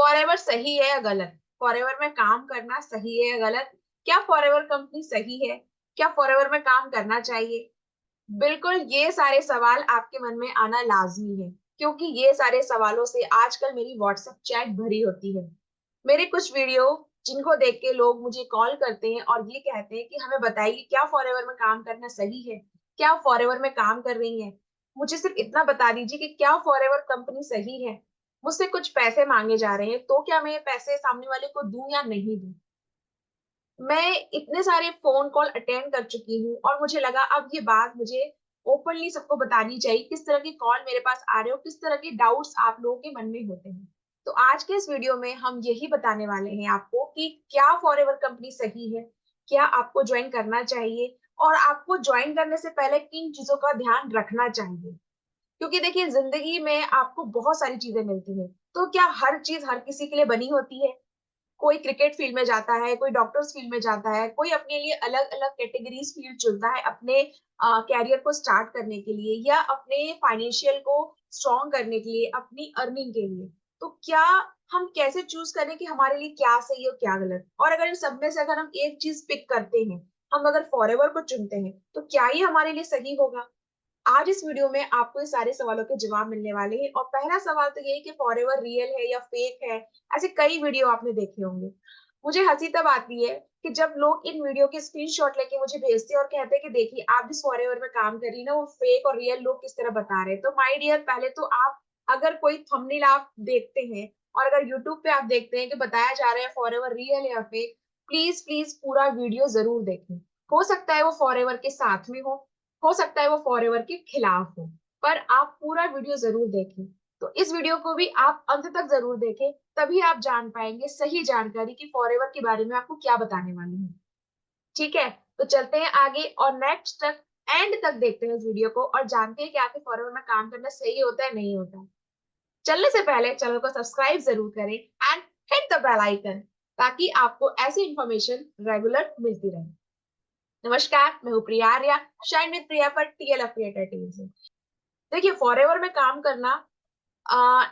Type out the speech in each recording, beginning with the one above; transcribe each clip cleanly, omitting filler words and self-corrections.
Forever सही है या गलत? फॉरएवर में काम करना सही है या गलत? क्या फॉरएवर कंपनी सही है? क्या फॉरएवर में काम करना चाहिए? बिल्कुल, ये सारे सवाल आपके मन में आना लाजमी है, क्योंकि ये सारे सवालों से आजकल मेरी व्हाट्सएप चैट भरी होती है। मेरे कुछ वीडियो जिनको देख के लोग मुझे कॉल करते हैं और ये कहते हैं कि हमें बताइए क्या फॉरएवर में काम करना सही है? क्या फॉरएवर में काम कर रही हैं? मुझे सिर्फ इतना बता दीजिए कि क्या फॉरएवर कंपनी सही है? मुझसे कुछ पैसे मांगे जा रहे हैं, तो क्या मैं ये पैसे सामने वाले को दूं या नहीं दूं? मैं इतने सारे फोन कॉल अटेंड कर चुकी हूँ और मुझे लगा अब ये बात मुझे ओपनली सबको बतानी चाहिए, किस तरह की कॉल मेरे पास आ रहे हो, किस तरह के डाउट्स आप लोगों के मन में होते हैं। तो आज के इस वीडियो में हम यही बताने वाले हैं आपको कि क्या फॉरएवर कंपनी सही है, क्या आपको ज्वाइन करना चाहिए और आपको ज्वाइन करने से पहले किन चीजों का ध्यान रखना चाहिए। क्योंकि देखिए, जिंदगी में आपको बहुत सारी चीजें मिलती हैं, तो क्या हर चीज हर किसी के लिए बनी होती है? कोई क्रिकेट फील्ड में जाता है, कोई डॉक्टर्स फील्ड में जाता है, कोई अपने लिए अलग-अलग कैटेगरीज फील्ड चुनता है अपने कैरियर को स्टार्ट करने के लिए या अपने फाइनेंशियल को स्ट्रॉन्ग करने के लिए, अपनी अर्निंग के लिए। तो क्या हम कैसे चूज़ करें कि हमारे लिए क्या सही है और क्या गलत? और अगर इन सब में से अगर हम एक चीज़ पिक करते हैं, हम अगर फॉरएवर को चुनते हैं, तो क्या ये हमारे लिए सही होगा? आज इस वीडियो में आपको ये सारे सवालों के जवाब मिलने वाले हैं और पहला सवाल तो ये है कि फॉरएवर रियल है या फेक है। ऐसे कई वीडियो आपने देखे होंगे। मुझे हंसी तब आती है कि जब लोग इन वीडियो के स्क्रीनशॉट लेके मुझे भेजते हैं और कहते हैं कि देखिए आप जिस फॉरएवर में काम कर रही है ना, वो फेक और रियल लोग किस तरह बता रहे हैं। तो माय डियर, पहले तो आप अगर कोई थंबनेल आप देखते हैं और अगर यूट्यूब पे आप देखते हैं कि बताया जा रहा है फॉरएवर रियल या फेक, प्लीज प्लीज पूरा वीडियो जरूर देखें। हो सकता है वो फॉरएवर के साथ में हो सकता है वो फॉरएवर के खिलाफ हो, पर आप पूरा वीडियो जरूर देखें। तो इस वीडियो को भी आप अंत तक जरूर देखें, तभी आप जान पाएंगे सही जानकारी कि फॉरएवर के बारे में आपको क्या बताने वाली हूँ। ठीक है, तो चलते हैं आगे और नेक्स्ट तक एंड तक देखते हैं इस वीडियो को और जानते हैं कि आखिर फॉरएवर में काम करना सही होता है नहीं होता है। चलने से पहले चैनल को सब्सक्राइब जरूर करें and hit the bell icon, ताकि आपको ऐसी इंफॉर्मेशन रेगुलर मिलती रहे। नमस्कार, मैं हूँ प्रिया आर्या, शाइन विद प्रिया पर टीएल अफिलिएटेड टीम से। देखिए, फॉरएवर में काम करना आ,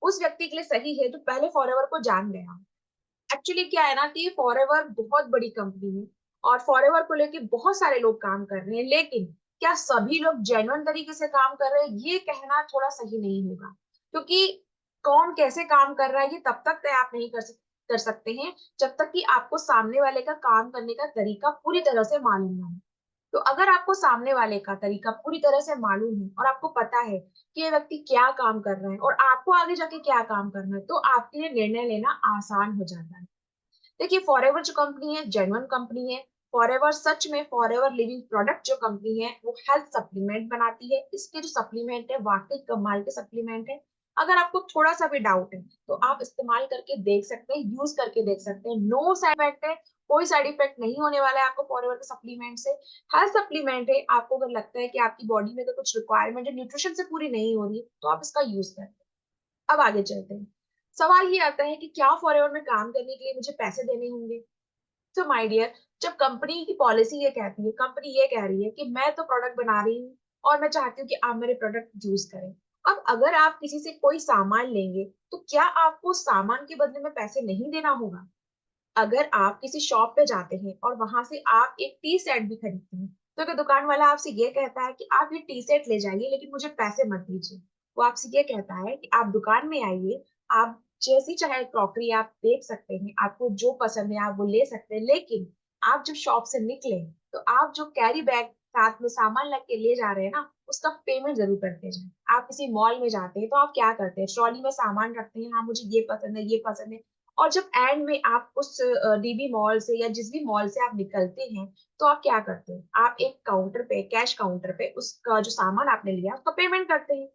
उस व्यक्ति के लिए सही है जो पहले फॉरएवर को जान गया। एक्चुअली क्या है ना कि फॉरएवर बहुत बड़ी कंपनी है और फॉरएवर को लेके बहुत सारे लोग काम कर रहे हैं, लेकिन क्या सभी लोग जेन्युइन तरीके से काम कर रहे हैं, ये कहना थोड़ा सही नहीं होगा। क्योंकि कौन कैसे काम कर रहा है ये तब तक तय आप नहीं कर सकते हैं जब तक कि आपको सामने वाले का काम करने का तरीका पूरी तरह से मालूम ना हो। तो अगर आपको सामने वाले का तरीका पूरी तरह से मालूम है और आपको पता है कि ये व्यक्ति क्या काम कर रहा है और आपको आगे जाके क्या काम करना है, तो आपके लिए निर्णय लेना आसान हो जाता है। देखिए, फॉरएवर जो कंपनी है जेन्युइन कंपनी है। फॉरएवर सच में फॉरएवर लिविंग प्रोडक्ट जो कंपनी है वो हेल्थ सप्लीमेंट बनाती है। इसके जो सप्लीमेंट है वाकई कमाल के सप्लीमेंट है। अगर आपको थोड़ा सा भी डाउट है तो आप इस्तेमाल करके देख सकते हैं, यूज करके देख सकते हैं। नो साइड इफेक्ट है, कोई साइड इफेक्ट नहीं होने वाला है आपको फॉरएवर के सप्लीमेंट से। हेल्थ सप्लीमेंट है, आपको अगर लगता है कि आपकी बॉडी में अगर कुछ रिक्वायरमेंट है न्यूट्रिशन से पूरी नहीं हो रही तो आप इसका यूज करें। अब आगे चलते हैं। सवाल ये आता है कि क्या फॉरएवर में काम करने के लिए मुझे पैसे देने होंगे? तो माय डियर, जब कंपनी की पॉलिसी ये कहती है, कंपनी ये कह रही है कि मैं तो प्रोडक्ट बना रही हूँ और मैं चाहती हूँ कि आप मेरे प्रोडक्ट यूज करें। अब अगर आप किसी से कोई सामान लेंगे तो क्या आपको सामान के बदले में पैसे नहीं देना होगा? अगर आप किसी शॉप पे जाते हैं और वहां से आप एक टी सेट भी खरीदते हैं, तो अगर दुकान वाला आपसे ये कहता है कि आप ये टी सेट ले जाइए लेकिन मुझे पैसे मत दीजिए, वो आपसे ये कहता है कि आप दुकान में आइए, आप जैसी चाहे क्रॉकरी आप देख सकते हैं, आपको जो पसंद है आप वो ले सकते हैं, लेकिन आप जब शॉप से निकले तो आप जो कैरी बैग साथ में सामान लग के ले जा रहे हैं ना, उसका पेमेंट जरूर करते जाए। आप किसी मॉल में जाते हैं तो आप क्या करते हैं, ट्रॉली में सामान रखते हैं, हाँ मुझे ये पसंद है ये पसंद है। और जब एंड में आप उस डीबी मॉल से या जिस भी मॉल से आप निकलते हैं, तो आप क्या करते हैं, आप एक काउंटर पे, कैश काउंटर पे उसका जो सामान आपने लिया उसका पेमेंट करते हैं।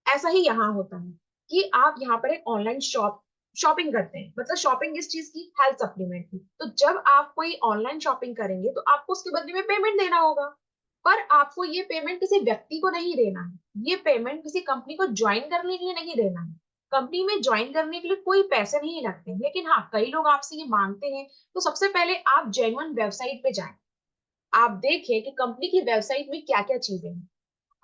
ऐसा ही यहाँ होता है कि आप यहाँ पर एक ऑनलाइन शॉपिंग करते हैं, मतलब शॉपिंग इस चीज की, हेल्थ सप्लीमेंट की। तो जब आप कोई ऑनलाइन शॉपिंग करेंगे तो आपको उसके बदले में पेमेंट देना होगा, पर आपको ये पेमेंट किसी व्यक्ति को नहीं देना है, ये पेमेंट किसी कंपनी को ज्वाइन करने के लिए नहीं देना है। कंपनी में ज्वाइन करने के लिए कोई पैसे नहीं लगते, लेकिन हाँ कई लोग आपसे ये मांगते हैं। तो सबसे पहले आप जेन्युइन वेबसाइट पे जाएं, आप देखिए कि कंपनी की वेबसाइट में क्या क्या चीजें हैं।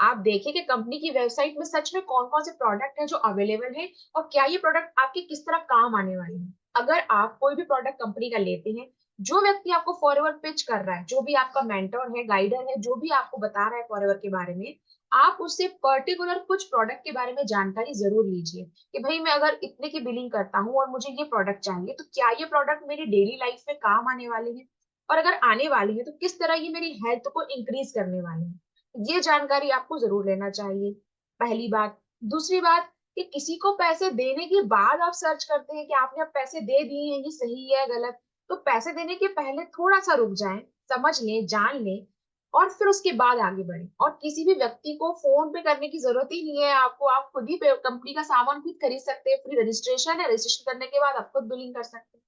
आप देखिए कि कंपनी की वेबसाइट में सच में कौन कौन से प्रोडक्ट है जो अवेलेबल है और क्या ये प्रोडक्ट आपके किस तरह काम आने वाले हैं। अगर आप कोई भी प्रोडक्ट कंपनी का लेते हैं, जो व्यक्ति आपको फॉरएवर पिच कर रहा है, जो भी आपका मेंटर है, गाइडर है, जो भी आपको बता रहा है फॉरएवर के बारे में, आप उससे पर्टिकुलर कुछ प्रोडक्ट के बारे में जानकारी जरूर लीजिए कि भाई मैं अगर इतने की बिलिंग करता हूँ और मुझे ये प्रोडक्ट चाहिए, तो क्या ये प्रोडक्ट मेरी डेली लाइफ में काम आने वाले हैं, और अगर आने वाली है तो किस तरह ये मेरी हेल्थ को इंक्रीज करने वाले हैं। ये जानकारी आपको जरूर लेना चाहिए, पहली बात। दूसरी बात कि किसी को पैसे देने के बाद आप सर्च करते हैं कि आपने अब पैसे दे दिए हैं, ये सही है गलत, तो पैसे देने के पहले थोड़ा सा रुक जाएं, समझ लें, जान लें, और फिर उसके बाद आगे बढ़े। और किसी भी व्यक्ति को फोन पे करने की जरूरत ही नहीं है आपको, आप खुद ही कंपनी का सामान खुद खरीद सकते हैं, फ्री रजिस्ट्रेशन है, रजिस्ट्रेशन करने के बाद आप खुद बिलिंग कर सकते हैं।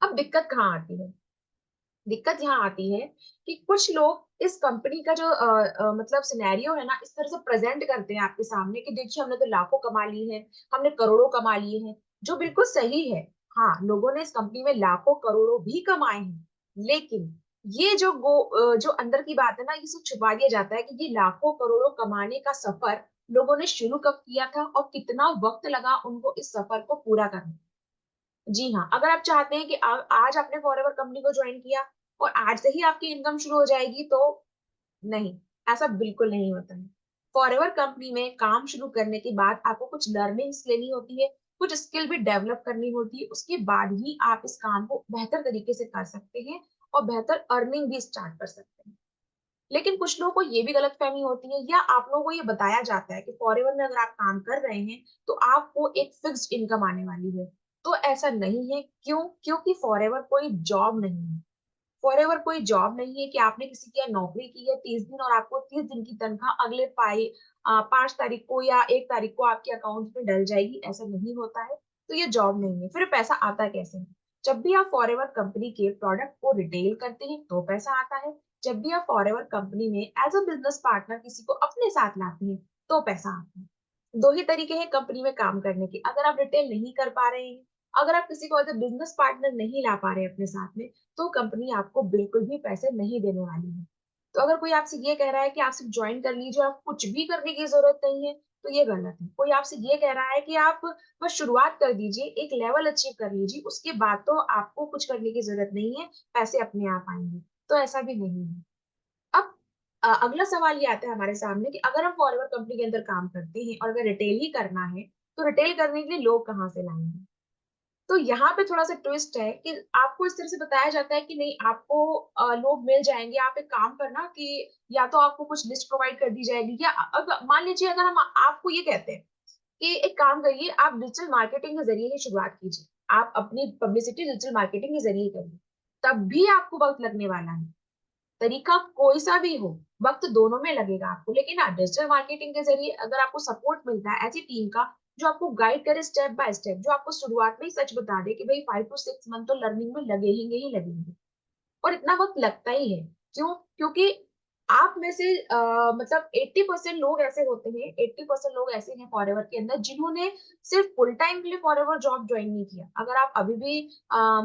अब दिक्कत कहाँ आती है? दिक्कत यहाँ आती है कि कुछ लोग इस कंपनी का जो मतलब सिनेरियो है ना, इस तरह से प्रेजेंट करते हैं आपके सामने कि देखिए हमने तो लाखों कमा ली है, हमने करोड़ों कमा लिए हैं, जो बिल्कुल सही है। हाँ, लोगों ने इस कंपनी में लाखों करोड़ों भी कमाए हैं, लेकिन ये जो अंदर की बात है ना, ये सब छुपा दिया जाता है कि ये लाखों करोड़ों कमाने का सफर लोगों ने शुरू कब किया था और कितना वक्त लगा उनको इस सफर को पूरा करने। जी हाँ, अगर आप चाहते हैं कि आज आपने फॉरएवर कंपनी को ज्वाइन किया और आज से ही आपकी इनकम शुरू हो जाएगी, तो नहीं, ऐसा बिल्कुल नहीं होता है। फॉरएवर कंपनी में काम शुरू करने के बाद आपको कुछ लर्निंग्स लेनी होती है, कुछ स्किल भी डेवलप करनी होती है, उसके बाद ही आप इस काम को बेहतर तरीके से कर सकते हैं और बेहतर अर्निंग भी स्टार्ट कर सकते हैं। लेकिन कुछ लोगों को ये भी गलतफहमी होती है, या आप लोगों को ये बताया जाता है कि फॉरएवर में अगर आप काम कर रहे हैं तो आपको एक फिक्स्ड इनकम आने वाली है। तो ऐसा नहीं है। क्यों? क्योंकि फॉरएवर कोई जॉब नहीं है। फॉरएवर कोई जॉब नहीं है कि आपने किसी की यहाँ नौकरी की है 30 दिन और आपको 30 दिन की तनख्वाह अगले 5 तारीख को या 1 तारीख को आपके अकाउंट में डल जाएगी, ऐसा नहीं होता है। तो ये जॉब नहीं है। फिर पैसा आता कैसे है? जब भी आप फॉरएवर कंपनी के प्रोडक्ट को रिटेल करते हैं तो पैसा आता है। जब भी आप फॉरएवर कंपनी में एज अ बिजनेस पार्टनर किसी को अपने साथ लाते हैं तो पैसा आता है। दो ही तरीके हैं कंपनी में काम करने के। अगर आप रिटेल नहीं कर पा रहे हैं, अगर आप किसी को एज अ बिजनेस पार्टनर नहीं ला पा रहे हैं अपने साथ में, तो कंपनी आपको बिल्कुल भी पैसे नहीं देने वाली है। तो अगर कोई आपसे ये कह रहा है कि आप सिर्फ ज्वाइन कर लीजिए, आप कुछ भी करने की जरूरत नहीं है, तो ये गलत है। कोई आपसे ये कह रहा है कि आप बस शुरुआत कर दीजिए, एक लेवल अचीव कर लीजिए, उसके बाद तो आपको कुछ करने की जरूरत नहीं है, पैसे अपने आप आएंगे, तो ऐसा भी नहीं है। अब अगला सवाल ये आता है हमारे सामने कि अगर हम फॉरएवर कंपनी के अंदर काम करते हैं और अगर रिटेल ही करना है, तो रिटेल करने के लिए लोग कहाँ से लाएंगे? तो यहाँ पे थोड़ा-सा ट्विस्ट है कि आपको इस तरह से बताया जाता है कि नहीं, आपको लोग मिल जाएँगे, आप एक काम करना कि या तो आपको कुछ लिस्ट प्रोवाइड कर दी जाएगी, या अग मान लीजिए अगर हम आपको ये कहते हैं कि एक काम करिए, आप डिजिटल मार्केटिंग के ज़रिए ही शुरुआत कीजिए। आप अपनी पब्लिसिटी डिजिटल मार्केटिंग के ज़रिए करिए, तब भी आपको वक़्त लगने वाला है। तरीका कोई सा भी हो, वक़्त दोनों में लगेगा आपको। लेकिन हाँ, डिजिटल मार्केटिंग के ज़रिए अगर आपको सपोर्ट मिलता है ऐसी टीम का, जो आपको गाइड करे स्टेप बाय स्टेप, जो आपको शुरुआत में ही सच बता दे कि भई 5 टू 6 मंथ तो लर्निंग में लगेंगे ही लगेंगे। और इतना वक़्त लगता ही है। क्यों? क्योंकि आप में से मतलब 80% लोग ऐसे होते हैं, 80% लोग ऐसे हैं फॉरएवर के अंदर जिन्होंने सिर्फ फुल टाइम के लिए फॉरएवर जॉब जॉइन नहीं किया। अगर आप अभी भी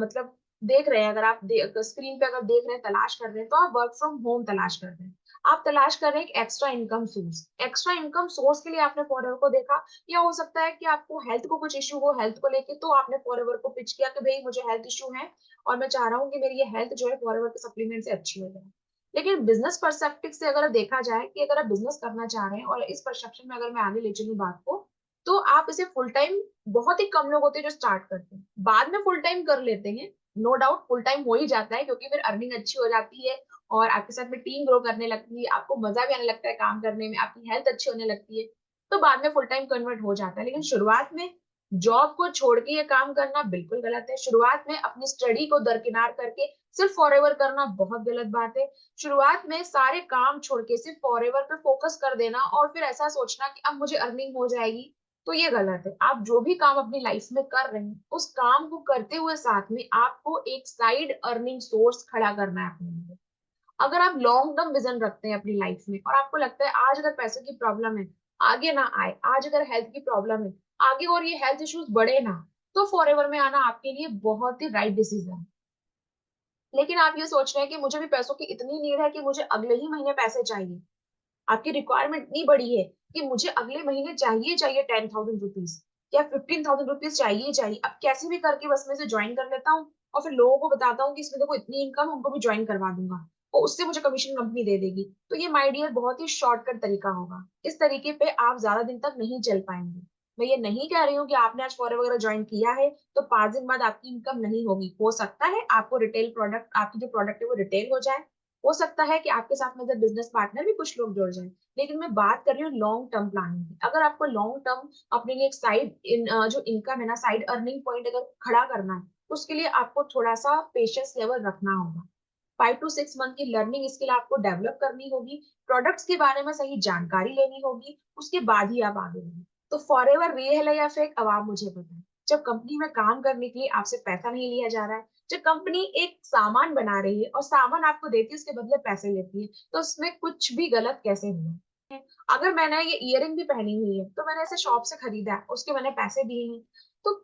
मतलब देख रहे हैं, अगर आप स्क्रीन पे अगर देख रहे हैं, तलाश कर रहे हैं, तो आप वर्क फ्रॉम होम तलाश कर रहे हैं। आप तलाश कर रहे हैं एक extra income source. Extra income source के लिए आपने फॉरएवर को देखा, या हो सकता है कि आपको हेल्थ को कुछ इश्यू हो, हेल्थ को लेके तो आपने फॉरएवर को पिच किया कि भई मुझे हेल्थ इश्यू है और मैं चाह रहा हूँ कि मेरी ये हेल्थ जो है फॉरएवर के सप्लीमेंट से अच्छी हो जाए। लेकिन बिज़नेस पर्सपेक्टिव से अगर देखा जाए कि अगर आप बिज़नेस करना चाह रहे हैं, और इस परसेप्शन में अगर मैं आगे ले चलूँ बात को, तो आप इसे फुल टाइम, बहुत ही कम लोग होते हैं जो स्टार्ट करते हैं। बाद में फुल टाइम कर लेते हैं, नो डाउट फुल टाइम हो ही जाता है क्योंकि फिर अर्निंग अच्छी हो जाती है और आपके साथ में टीम ग्रो करने लगती है, आपको मज़ा भी आने लगता है काम करने में, आपकी हेल्थ अच्छी होने लगती है, तो बाद में फुल टाइम कन्वर्ट हो जाता है। लेकिन शुरुआत में जॉब को छोड़ के ये काम करना बिल्कुल गलत है। शुरुआत में अपनी स्टडी को दरकिनार करके सिर्फ फॉरएवर करना बहुत गलत बात है। शुरुआत में सारे काम छोड़ के सिर्फ फॉरएवर पे फोकस कर देना और फिर ऐसा सोचना कि अब मुझे अर्निंग हो जाएगी, तो ये गलत है। आप जो भी काम अपनी लाइफ में कर रहे हैं, उस काम को करते हुए साथ में आपको एक साइड अर्निंग सोर्स खड़ा करना है अपने लिए। अगर आप लॉन्ग टर्म विजन रखते हैं अपनी लाइफ में और आपको लगता है आज अगर पैसों की प्रॉब्लम है, आगे ना आए, आज अगर हेल्थ की प्रॉब्लम है, आगे और ये हेल्थ इश्यूज बढ़े ना, तो फॉरएवर में आना आपके लिए बहुत ही राइट डिसीजन है। लेकिन आप ये सोच रहे हैं कि मुझे भी पैसों की इतनी नीड है कि मुझे अगले ही महीने पैसे चाहिए, आपकी रिक्वायरमेंट इतनी बड़ी है कि मुझे अगले महीने चाहिए 10,000 रुपीज या 15,000 रुपीज चाहिए। अब कैसे भी करके बस में से ज्वाइन कर लेता हूँ और फिर लोगों को बताता हूँ कि इसमें देखो इतनी इनकम, उनको भी ज्वाइन करवा दूंगा और उससे मुझे कमीशन कंपनी दे देगी। तो ये माय डियर बहुत ही शॉर्टकट तरीका होगा। इस तरीके पे आप ज्यादा दिन तक नहीं चल पाएंगे। मैं ये नहीं कह रही हूँ कि आपने आज फॉरेवर वगैरह ज्वाइन किया है तो 5 दिन बाद आपकी इनकम नहीं होगी। हो सकता है आपको रिटेल प्रोडक्ट, आपकी जो प्रोडक्ट है वो रिटेल हो जाए। हो सकता है कि आपके साथ में बिजनेस पार्टनर भी कुछ लोग जुड़ जाए। लेकिन मैं बात कर रही हूँ लॉन्ग टर्म प्लानिंग की। अगर आपको लॉन्ग टर्म अपने लिए एक जो इनकम है ना, साइड अर्निंग पॉइंट अगर खड़ा करना है तो उसके लिए आपको थोड़ा सा पेशेंस लेवल रखना होगा। 5 to 6 मंथ की लर्निंग स्किल आपको डेवलप करनी होगी। प्रोडक्ट्स के बारे में सही जानकारी लेनी होगी, उसके बाद ही आप आगे बढ़ें। तो फॉरएवर रियल है या फेक, अब आप मुझे बताएं। जब कंपनी में काम करने के लिए आपसे पैसा नहीं लिया जा रहा है, जब कंपनी एक सामान बना रही है और सामान आपको देती है, उसके बदले पैसे लेती है, तो उसमें कुछ भी गलत कैसे हुआ है? अगर मैंने ये इयरिंग भी पहनी हुई है तो मैंने इसे शॉप से खरीदा है, उसके मैंने पैसे दिए हैं। तो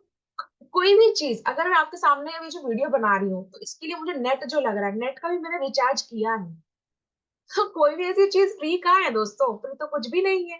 कोई भी चीज अगर मैं आपके सामने अभी जो वीडियो बना रही हूँ तो इसके लिए मुझे नेट जो लग रहा है, नेट का भी मैंने रिचार्ज किया है। तो कोई भी ऐसी चीज फ्री कहाँ है दोस्तों, फ्री तो कुछ भी नहीं है।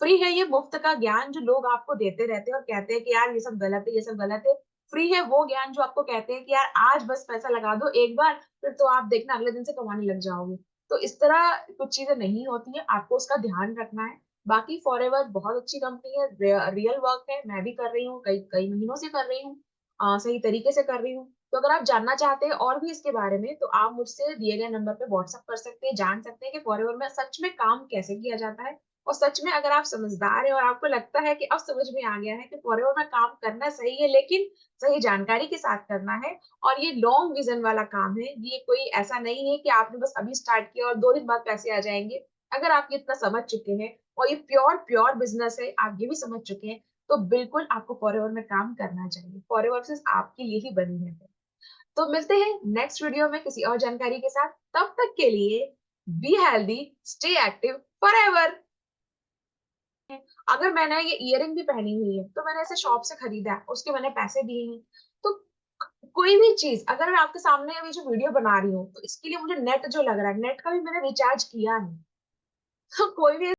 फ्री है ये मुफ्त का ज्ञान जो लोग आपको देते रहते हैं और कहते हैं कि यार ये सब गलत है, ये सब गलत है। फ्री है वो ज्ञान जो आपको कहते हैं कि यार आज बस पैसा लगा दो एक बार, फिर तो आप देखना अगले दिन से कमाने लग जाओगे। तो इस तरह कुछ चीजें नहीं होती है, आपको उसका ध्यान रखना है। बाकी फॉरएवर बहुत अच्छी कंपनी है, रियल वर्क है, मैं भी कर रही हूँ, कई कई महीनों से कर रही हूँ, सही तरीके से कर रही हूँ। तो अगर आप जानना चाहते हैं और भी इसके बारे में तो आप मुझसे दिए गए नंबर पे व्हाट्सअप कर सकते हैं, जान सकते हैं कि फॉरएवर में सच में काम कैसे किया जाता है। और सच में अगर आप समझदार हैं और आपको लगता है कि अब समझ में आ गया है कि फॉरएवर में काम करना सही है, लेकिन सही जानकारी के साथ करना है और ये लॉन्ग विजन वाला काम है, ये कोई ऐसा नहीं है कि आपने बस अभी स्टार्ट किया और 2 दिन बाद पैसे आ जाएंगे। अगर आप ये इतना समझ चुके हैं और ये प्योर प्योर बिजनेस है, आप ये भी समझ चुके हैं, तो बिल्कुल आपको फॉरएवर में काम करना चाहिए। फॉरएवर सिर्फ आपके लिए ही बनी है। तो मिलते हैं नेक्स्ट वीडियो में किसी और जानकारी के साथ। तब तक के लिए be healthy, stay active forever. अगर मैंने ये इयरिंग भी पहनी हुई है तो मैंने इसे शॉप से खरीदा है, उसके मैंने पैसे दिए हैं। तो कोई भी चीज अगर मैं आपके सामने अभी जो वीडियो बना रही हूँ तो इसके लिए मुझे नेट जो लग रहा है, नेट का भी मैंने रिचार्ज किया है। तो कोई भी